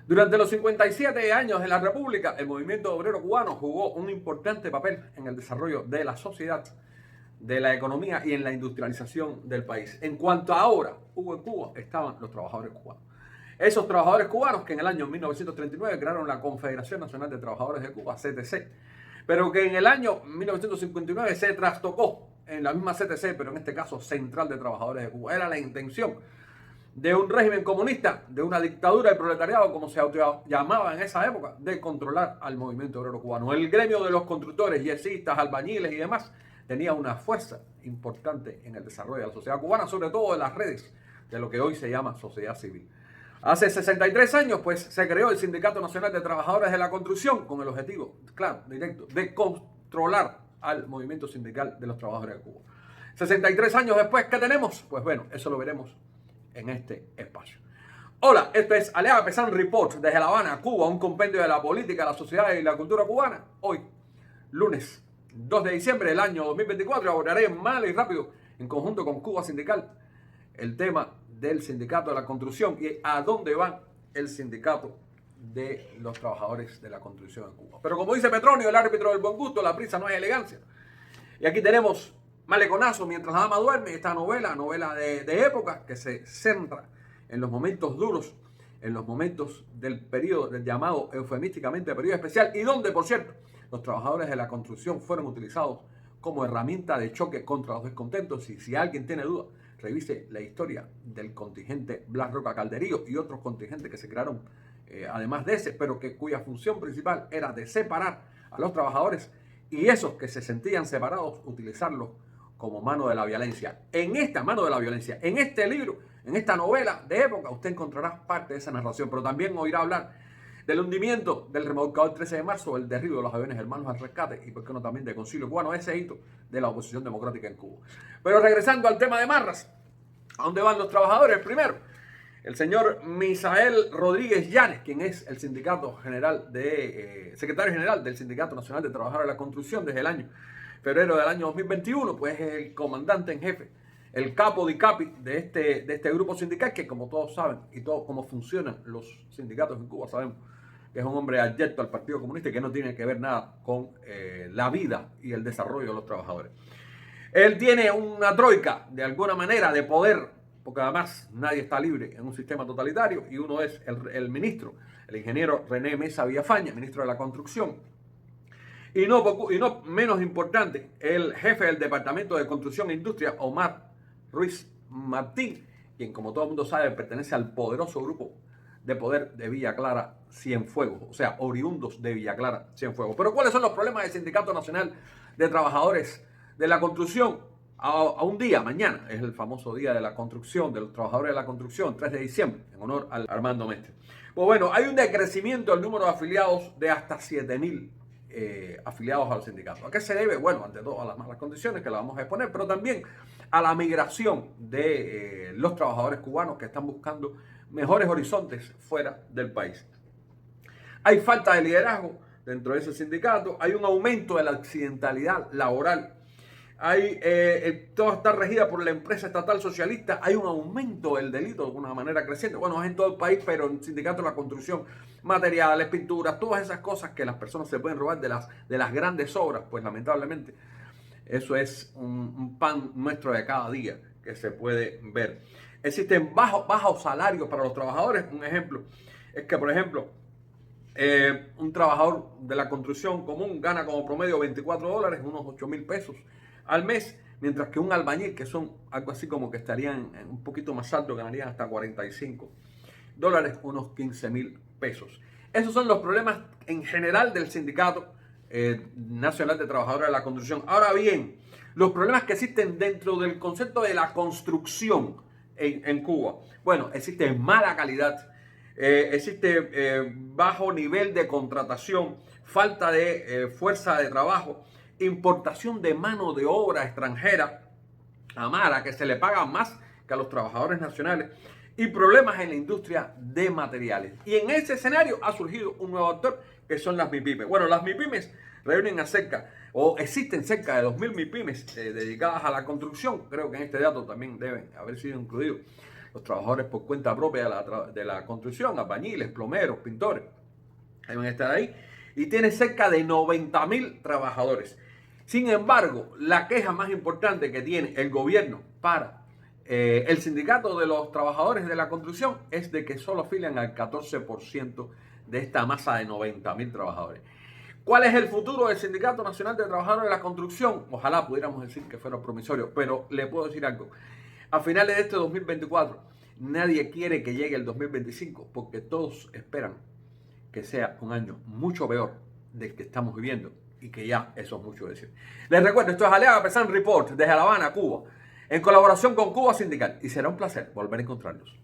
Durante los 57 años de la República, el movimiento obrero cubano jugó un importante papel en el desarrollo de la sociedad, de la economía y en la industrialización del país. En cuanto a ahora hubo en Cuba, estaban los trabajadores cubanos. Esos trabajadores cubanos que en el año 1939 crearon la Confederación Nacional de Trabajadores de Cuba, CTC, pero que en el año 1959 se trastocó en la misma CTC, pero en este caso Central de Trabajadores de Cuba. Era la intención de un régimen comunista, de una dictadura del proletariado, como se llamaba en esa época, de controlar al movimiento obrero cubano. El gremio de los constructores, yesistas, albañiles y demás tenía una fuerza importante en el desarrollo de la sociedad cubana, sobre todo en las redes de lo que hoy se llama sociedad civil. Hace 63 años, pues, se creó el Sindicato Nacional de Trabajadores de la Construcción con el objetivo, claro, directo, de controlar al movimiento sindical de los trabajadores de Cuba. 63 años después, ¿qué tenemos? Pues bueno, eso lo veremos en este espacio. Hola, esto es Alea Pesán Report desde La Habana, Cuba, un compendio de la política, la sociedad y la cultura cubana. Hoy, lunes 2 de diciembre del año 2024, abordaré mal y rápido, en conjunto con Cuba Sindical, el tema del sindicato de la construcción y a dónde va el sindicato de los trabajadores de la construcción en Cuba. Pero como dice Petronio, el árbitro del buen gusto, la prisa no es elegancia. Y aquí tenemos Maleconazo mientras la dama duerme, esta novela de época que se centra en los momentos duros, en los momentos del periodo, del llamado eufemísticamente periodo especial, y donde, por cierto, los trabajadores de la construcción fueron utilizados como herramienta de choque contra los descontentos. Y si alguien tiene duda, revise la historia del contingente Blas Roca Calderillo y otros contingentes que se crearon además de ese, pero cuya función principal era de separar a los trabajadores y esos que se sentían separados, utilizarlos como mano de la violencia. En esta mano de la violencia, en este libro, en esta novela de época, usted encontrará parte de esa narración, pero también oirá hablar del hundimiento del remolcador 13 de marzo, el derribo de los aviones Hermanos al Rescate y, por qué no, también de Concilio Cubano, ese hito de la oposición democrática en Cuba. Pero regresando al tema de Marras, ¿a dónde van los trabajadores? Primero, el señor Misael Rodríguez Llanes, quien es el secretario general del Sindicato Nacional de Trabajadores de la Construcción desde el año febrero del año 2021, pues es el comandante en jefe, el capo di capi de este grupo sindical, que como todos saben y todos cómo funcionan los sindicatos en Cuba, sabemos que es un hombre adyecto al Partido Comunista y que no tiene que ver nada con la vida y el desarrollo de los trabajadores. Él tiene una troika, de alguna manera, de poder, porque además nadie está libre en un sistema totalitario, y uno es el ministro, el ingeniero René Mesa Villafaña, ministro de la Construcción. Y no menos importante, el jefe del Departamento de Construcción e Industria, Omar Ruiz Martín, quien, como todo el mundo sabe, pertenece al poderoso grupo de poder de Villa Clara Cienfuegos, o sea, oriundos de Villa Clara Cienfuegos. Pero ¿cuáles son los problemas del Sindicato Nacional de Trabajadores de la Construcción? A un día, mañana, es el famoso día de la construcción, de los trabajadores de la construcción, 3 de diciembre, en honor al Armando Mestre. Pues bueno, hay un decrecimiento del número de afiliados de hasta 7.000 afiliados al sindicato. ¿A qué se debe? Bueno, ante todo a las malas condiciones que la vamos a exponer, pero también a la migración de los trabajadores cubanos que están buscando mejores horizontes fuera del país. Hay falta de liderazgo dentro de ese sindicato, hay un aumento de la accidentalidad laboral, todo está regida por la empresa estatal socialista, hay un aumento del delito de una manera creciente. Bueno, es en todo el país, pero en el sindicato de la construcción, materiales, pinturas, todas esas cosas que las personas se pueden robar de las grandes obras, pues lamentablemente eso es un pan nuestro de cada día que se puede ver. Existen bajos salarios para los trabajadores. Un ejemplo es que, por ejemplo, un trabajador de la construcción común gana como promedio $24, unos 8.000 pesos al mes, mientras que un albañil, que son algo así como que estarían un poquito más alto, ganarían hasta $45, unos 15.000 pesos. Esos son los problemas en general del Sindicato Nacional de Trabajadores de la Construcción. Ahora bien, los problemas que existen dentro del concepto de la construcción en Cuba. Bueno, existe mala calidad, existe bajo nivel de contratación, falta de fuerza de trabajo, importación de mano de obra extranjera a mala, que se le paga más que a los trabajadores nacionales, y problemas en la industria de materiales. Y en ese escenario ha surgido un nuevo actor, que son las MIPYMES. Bueno, las MIPYMES reúnen existen cerca de 2.000 MIPYMES dedicadas a la construcción. Creo que en este dato también deben haber sido incluidos los trabajadores por cuenta propia de la construcción, albañiles, plomeros, pintores, deben estar ahí, y tiene cerca de 90.000 trabajadores. Sin embargo, la queja más importante que tiene el gobierno para el sindicato de los trabajadores de la construcción es de que solo afilian al 14% de esta masa de 90.000 trabajadores. ¿Cuál es el futuro del Sindicato Nacional de Trabajadores de la Construcción? Ojalá pudiéramos decir que fuera promisorio, pero le puedo decir algo. A finales de este 2024, nadie quiere que llegue el 2025 porque todos esperan que sea un año mucho peor del que estamos viviendo y que ya eso es mucho decir. Les recuerdo, esto es Aliaga Pesan Report desde La Habana, Cuba, en colaboración con Cuba Sindical, y será un placer volver a encontrarlos.